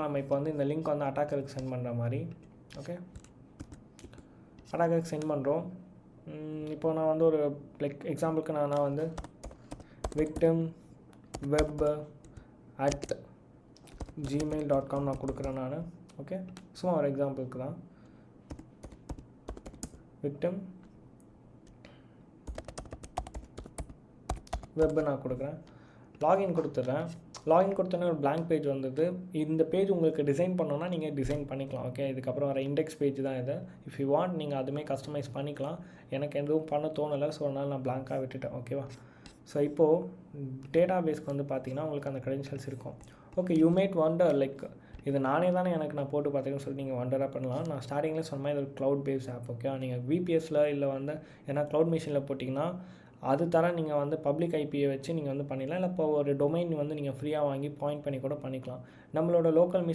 நம்ம இப்போ வந்து இந்த லிங்க் வந்து அட்டாக்கருக்கு சென்ட் பண்ணுற மாதிரி. ஓகே, அட்டாக்கருக்கு சென்ட் பண்ணுறோம். இப்போ நான் வந்து ஒரு லைக் எக்ஸாம்பிளுக்கு நான் வந்து victim web@gmail.com நான் கொடுக்குறேன் நான். ஓகே, சும்மா ஒரு எக்ஸாம்பிளுக்கு தான். victim web நான் கொடுக்குறேன். லாகின் கொடுத்துட்றேன். லாகின் கொடுத்தோன்னே ஒரு blank பேஜ் வந்தது. இந்த பேஜ் உங்களுக்கு டிசைன் பண்ணோன்னா நீங்கள் டிசைன் பண்ணிக்கலாம். ஓகே, இதுக்கப்புறம் வர இண்டெக்ஸ் பேஜ் தான் இது. இஃப் யூ வாண்ட் நீங்கள் அதுவுமே கஸ்டமைஸ் பண்ணிக்கலாம். எனக்கு எதுவும் பண்ண தோணலை, ஸோ அதனால் நான் blank-ஆக விட்டுட்டேன். ஓகேவா? ஸோ இப்போது டேட்டா பேஸ்க்கு வந்து பார்த்திங்கன்னா உங்களுக்கு அந்த க்ரெடென்ஷியல்ஸ் இருக்கும். Okay, you made wonder like இது நானே தானே நான் போட்டு பார்த்துக்கன்னு சொல்லி நீங்கள் வண்டராக பண்ணலாம். நான் ஸ்டார்டிங்கில் சொன்ன மாதிரி இது ஒரு க்ளவுட் பேஸ்ட் ஆப். ஓகே, நீங்கள் விபிஎஸ்சில் இல்லை வந்து ஏன்னா க்ளவுட் மிஷினில் போட்டிங்கன்னா அது தர நீங்கள் வந்து பப்ளிக் ஐபியை வச்சு நீங்கள் வந்து பண்ணிடலாம். இல்லை இப்போ ஒரு டொமைன் வந்து நீங்கள் ஃப்ரீயாக வாங்கி பாயிண்ட் பண்ணி கூட பண்ணிக்கலாம். நம்மளோட லோக்கல்